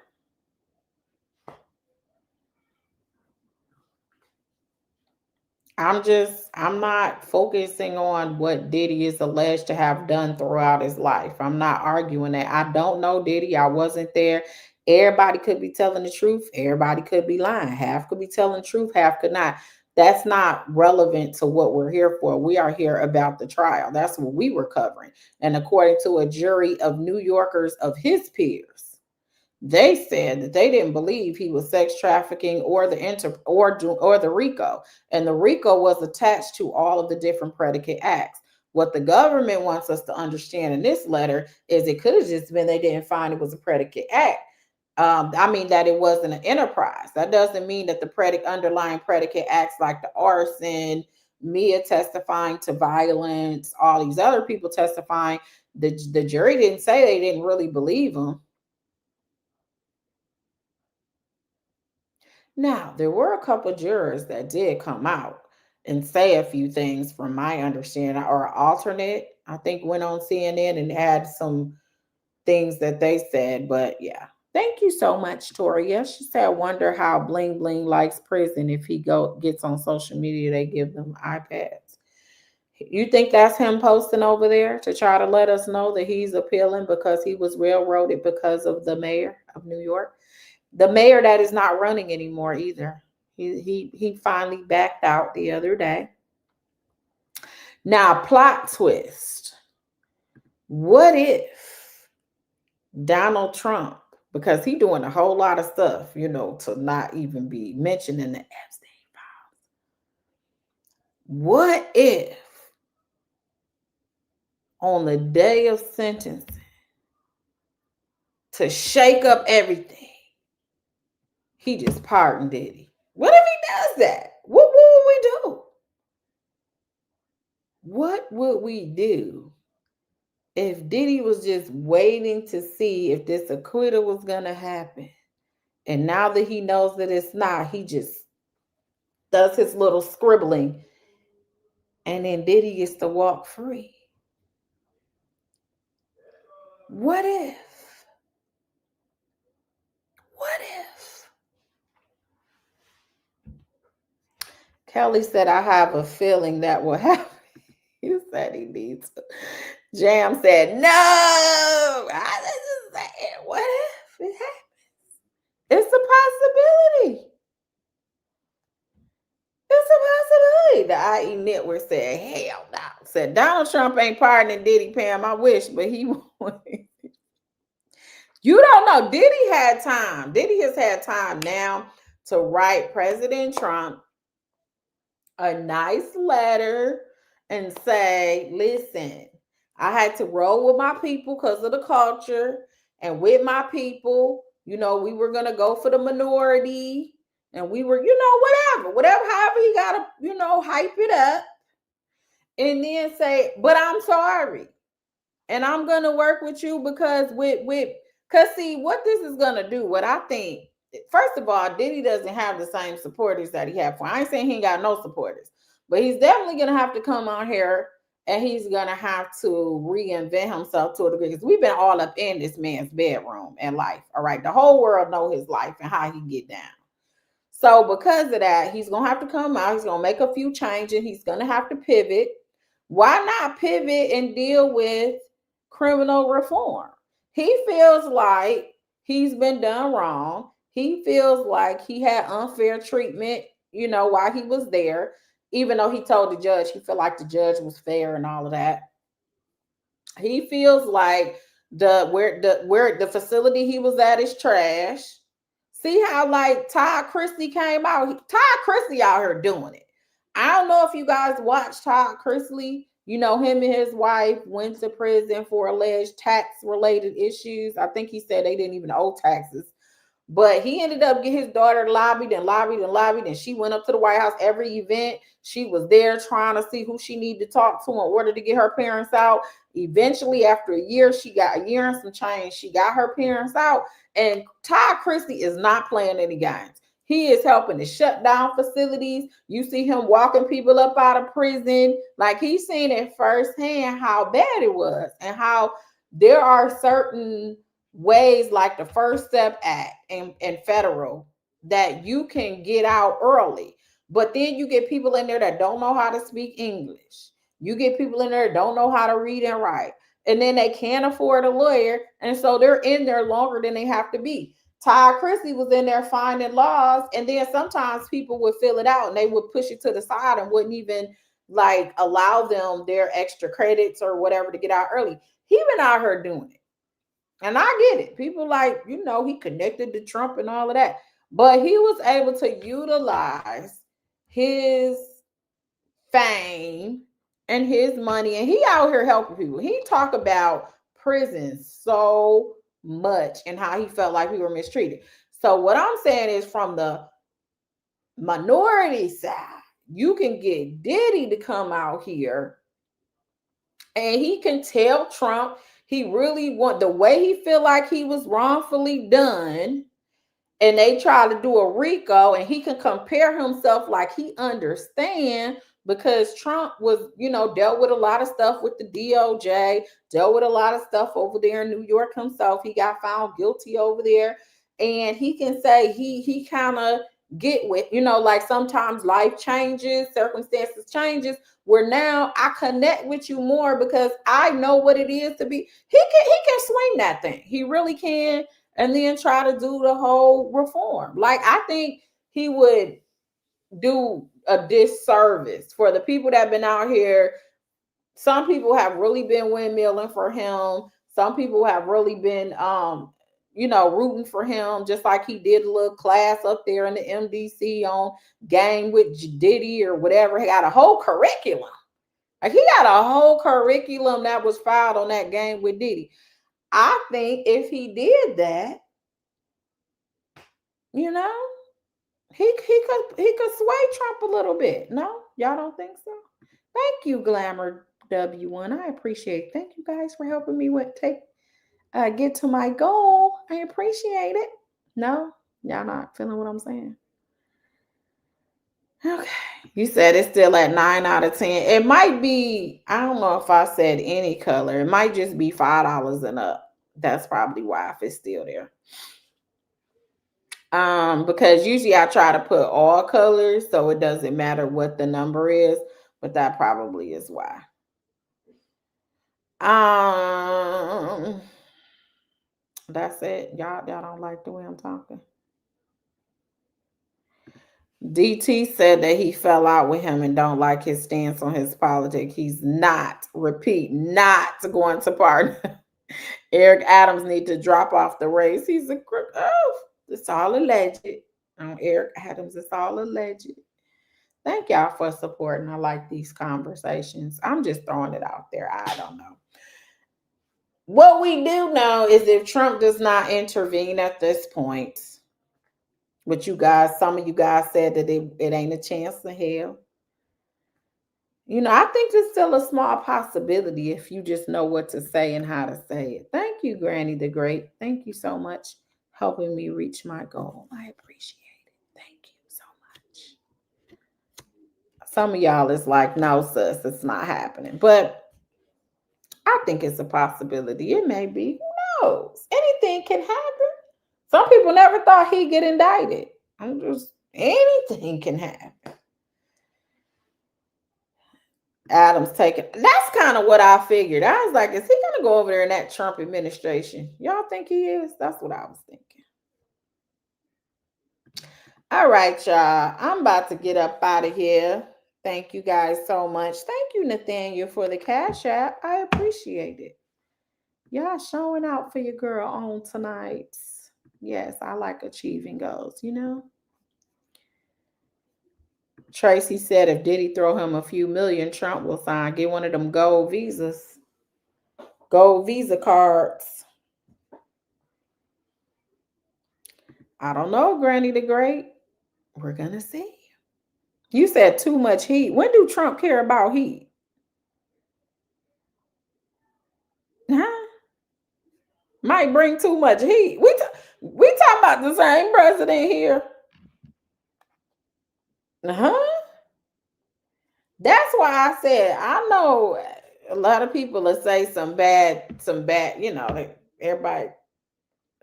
Speaker 2: I'm not focusing on what Diddy is alleged to have done throughout his life. I'm not arguing that. I don't know Diddy. I wasn't there. Everybody could be telling the truth. Everybody could be lying. Half could be telling the truth, half could not. That's not relevant to what we're here for. We are here about the trial. That's what we were covering. And according to a jury of New Yorkers of his peers, they said that they didn't believe he was sex trafficking or the RICO, and the RICO was attached to all of the different predicate acts. What the government wants us to understand in this letter is it could have just been they didn't find it was a predicate act. I mean that it wasn't an enterprise. That doesn't mean that the underlying predicate acts like the arson, Mia testifying to violence, all these other people testifying. The jury didn't say they didn't really believe them. Now, there were a couple jurors that did come out and say a few things from my understanding, or alternate, I think, went on CNN and had some things that they said. But yeah, thank you so much, Toria. She said, I wonder how Bling Bling likes prison. If he gets on social media, they give them iPads. You think that's him posting over there to try to let us know that he's appealing because he was railroaded because of the mayor of New York? The mayor that is not running anymore either. He finally backed out the other day. Now, plot twist. What if Donald Trump, because he doing a whole lot of stuff, to not even be mentioned in the Epstein files. What if on the day of sentencing, to shake up everything, he just pardoned Diddy? What if he does that? What would we do? What would we do if Diddy was just waiting to see if this acquittal was going to happen? And now that he knows that it's not, he just does his little scribbling, and then Diddy gets to walk free. What if? What if? Kelly said, I have a feeling that will happen. You said he needs to. Jam said, no. I just saying, what if it happens? It's a possibility. It's a possibility. The IE Network said, hell no. Said Donald Trump ain't pardoning Diddy, Pam. I wish, but he won't. You don't know. Diddy had time. Diddy has had time now to write President Trump a nice letter and say, listen, I had to roll with my people because of the culture, and with my people, we were going to go for the minority, and we were, whatever, however he got to, hype it up, and then say, but I'm sorry, and I'm going to work with you because because see, what this is going to do, what I think, first of all, Diddy doesn't have the same supporters that he had for. I ain't saying he ain't got no supporters, but he's definitely going to have to come on here and he's going to have to reinvent himself to a degree, because we've been all up in this man's bedroom and life. All right. The whole world know his life and how he get down. So because of that, he's gonna have to come out. He's gonna make a few changes. He's gonna have to pivot. Why not pivot and deal with criminal reform? He feels like he's been done wrong. He feels like he had unfair treatment, while he was there, even though he told the judge he felt like the judge was fair and all of that. He feels like the facility he was at is trash. See how like Todd Chrisley came out? Todd Chrisley out here doing it. I don't know if you guys watched Todd Chrisley. Him and his wife went to prison for alleged tax related issues. I think he said they didn't even owe taxes. But he ended up getting his daughter lobbied and lobbied and lobbied, and she went up to the White House every event. She was there trying to see who she needed to talk to in order to get her parents out. Eventually, after a year and some change, she got her parents out. And Todd Chrisley is not playing any games. He is helping to shut down facilities. You see him walking people up out of prison. Like he's seen it firsthand how bad it was and how there are certain ways like the First Step Act and federal that you can get out early. But then you get people in there that don't know how to speak English. You get people in there that don't know how to read and write. And then they can't afford a lawyer. And so they're in there longer than they have to be. Todd Chrisley was in there finding laws. And then sometimes people would fill it out and they would push it to the side and wouldn't even like allow them their extra credits or whatever to get out early. He been out here doing it. And I get it. People like, he connected to Trump and all of that. But he was able to utilize his fame and his money. And he out here helping people. He talk about prison so much and how he felt like we were mistreated. So what I'm saying is from the minority side, you can get Diddy to come out here and he can tell Trump he really want the way he feel like he was wrongfully done, and they try to do a RICO, and he can compare himself like he understand because Trump was, dealt with a lot of stuff with the DOJ, dealt with a lot of stuff over there in New York himself. He got found guilty over there, and he can say he kind of get with, like sometimes life changes, circumstances changes, where now I connect with you more because I know what it is to be. He can swing that thing. He really can. And then try to do the whole reform. Like I think he would do a disservice for the people that have been out here. Some people have really been windmilling for him. Some people have really been rooting for him, just like he did a little class up there in the MDC on game with Diddy or whatever. He got a whole curriculum. Like he got a whole curriculum that was filed on that game with Diddy. I think if he did that, he could sway Trump a little bit. No, y'all don't think so? Thank you, Glamour W1. I appreciate it. Thank you guys for helping me get to my goal. I appreciate it. No, y'all not feeling what I'm saying? Okay. You said it's still at 9 out of 10. It might be, I don't know if I said any color. It might just be $5 and up. That's probably why if it's still there. Because usually I try to put all colors so it doesn't matter what the number is, but that probably is why. That's it. Y'all don't like the way I'm talking. DT said that he fell out with him and don't like his stance on his politics. He's not going to pardon. Eric Adams need to drop off the race. He's a it's all alleged. Eric Adams, it's all alleged. Thank y'all for supporting. I like these conversations. I'm just throwing it out there. I don't know. What we do know is if Trump does not intervene at this point, which some of you guys said that it ain't a chance in hell. I think there's still a small possibility if you just know what to say and how to say it. Thank you, Granny the Great. Thank you so much helping me reach my goal. I appreciate it. Thank you so much. Some of y'all is like, no, sis, it's not happening. But I think it's a possibility. It may be. Who knows? Anything can happen. Some people never thought he'd get indicted. I'm just Anything can happen. Adams taking. That's kind of what I figured. I was like, is he gonna go over there in that Trump administration? Y'all think he is? That's what I was thinking. All right, y'all. I'm about to get up out of here. Thank you guys so much. Thank you, Nathaniel, for the cash app. I appreciate it. Y'all showing out for your girl on tonight. Yes, I like achieving goals, you know. Tracy said if Diddy throw him a few million, Trump will sign. Get one of them gold visas. Gold visa cards. I don't know, Granny the Great. We're going to see. You said too much heat. When do Trump care about heat? Huh? Might bring too much heat. We talking about the same president here. Huh? That's why I said I know a lot of people will say some bad, you know, everybody,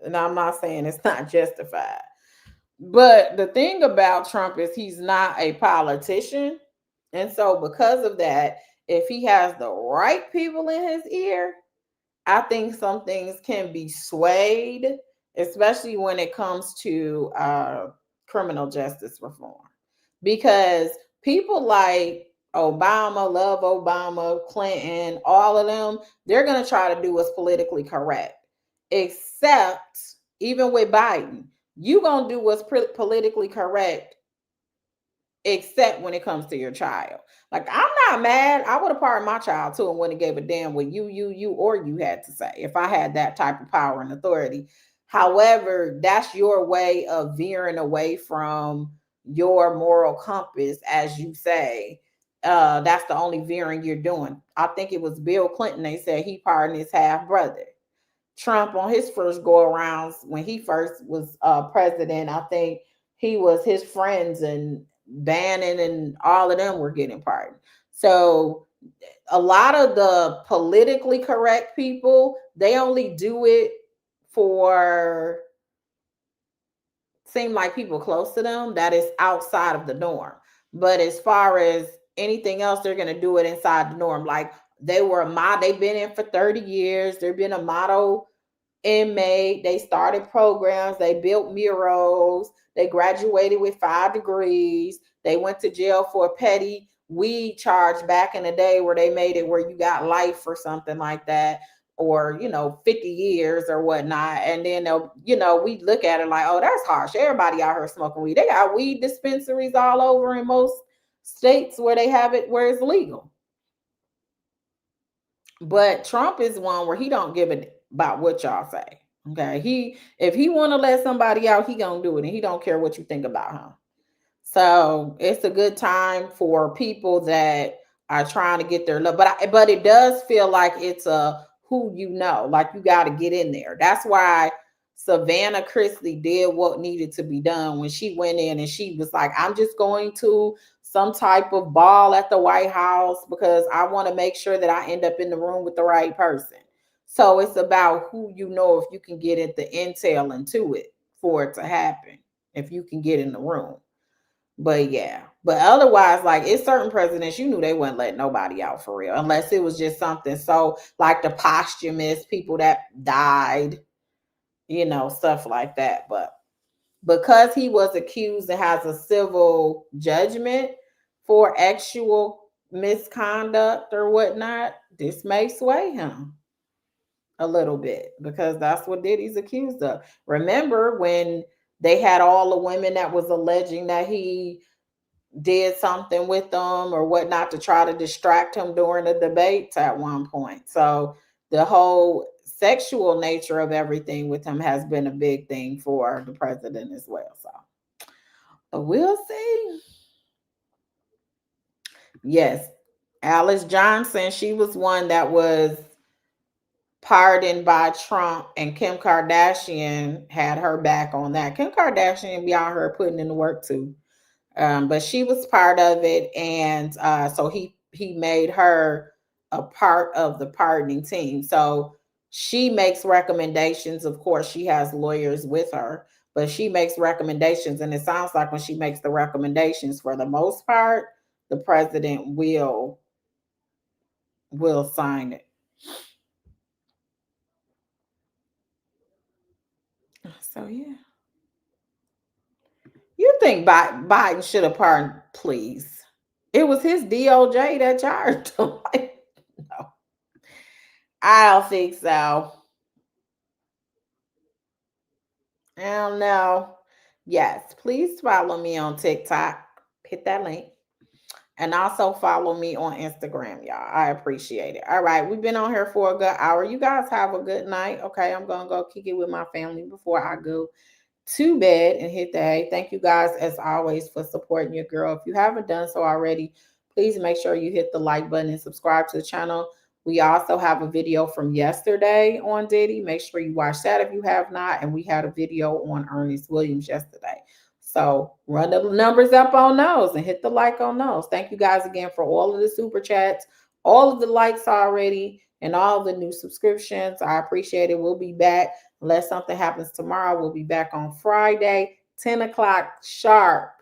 Speaker 2: and I'm not saying it's not justified. But the thing about Trump is he's not a politician. And so because of that, if he has the right people in his ear, I think some things can be swayed, especially when it comes to criminal justice reform. Because people like Obama, love Obama, Clinton, all of them, they're going to try to do what's politically correct. Except, even with Biden, you going to do what's politically correct except when it comes to your child. Like, I'm not mad. I would have pardoned my child too and wouldn't have gave a damn what you or you had to say if I had that type of power and authority. However, that's your way of veering away from your moral compass, as you say. That's the only veering you're doing. I think it was Bill Clinton. They said he pardoned his half brother. Trump on his first go arounds when he first was president, I think he was his friends and Bannon and all of them were getting pardoned. So a lot of the politically correct people, they only do it for seem like people close to them that is outside of the norm. But as far as anything else, they're going to do it inside the norm. Like they've been in for 30 years. They've been a model inmate. They started programs. They built murals. They graduated with 5 degrees. They went to jail for a petty weed charge back in the day where they made it where you got life or something like that, or 50 years or whatnot. And then they'll, we look at it like, oh, that's harsh. Everybody out here smoking weed. They got weed dispensaries all over in most states where they have it where it's legal. But Trump is one where he don't give a about what y'all say. Okay. If he want to let somebody out, he gonna do it, and he don't care what you think about him. So it's a good time for people that are trying to get their love. But it does feel like it's a who you know, like you got to get in there. That's why Savannah Chrisley did what needed to be done when she went in and she was like, I'm just going to some type of ball at the White House because I want to make sure that I end up in the room with the right person. So it's about who you know, if you can get at the intel into it for it to happen, if you can get in the room. But yeah, but otherwise, like it's certain presidents, you knew they wouldn't let nobody out for real, unless it was just something so like the posthumous people that died, stuff like that. But because he was accused and has a civil judgment for actual misconduct or whatnot, this may sway him a little bit because that's what Diddy's accused of. Remember when they had all the women that was alleging that he did something with them or whatnot to try to distract him during the debates at one point. So the whole sexual nature of everything with him has been a big thing for the president as well. So we'll see. Yes, Alice Johnson, she was one that was pardoned by Trump, and Kim Kardashian had her back on that. Kim Kardashian be out here putting in the work too. But she was part of it, and so he made her a part of the pardoning team. So she makes recommendations. Of course, she has lawyers with her, but she makes recommendations, and it sounds like when she makes the recommendations, for the most part, the president will sign it. So yeah. You think Biden should have pardoned, please? It was his DOJ that charged him. Like, no, I don't think so. I don't know. Yes, please follow me on TikTok. Hit that link. And also follow me on Instagram, y'all. I appreciate it. All right, we've been on here for a good hour. You guys have a good night. Okay, I'm going to go kick it with my family before I go to bed and hit the hay. Thank you guys, as always, for supporting your girl. If you haven't done so already, please make sure you hit the like button and subscribe to the channel. We also have a video from yesterday on Diddy. Make sure you watch that if you have not. And we had a video on Ernest Williams yesterday. So run the numbers up on those and hit the like on those. Thank you guys again for all of the super chats, all of the likes already, and all the new subscriptions. I appreciate it. We'll be back. Unless something happens tomorrow, we'll be back on Friday, 10 o'clock sharp.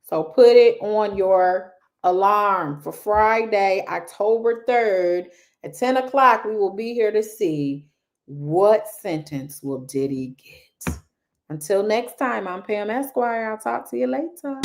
Speaker 2: So put it on your alarm for Friday, October 3rd at 10 o'clock. We will be here to see what sentence will Diddy get. Until next time, I'm Pam Esquire. I'll talk to you later.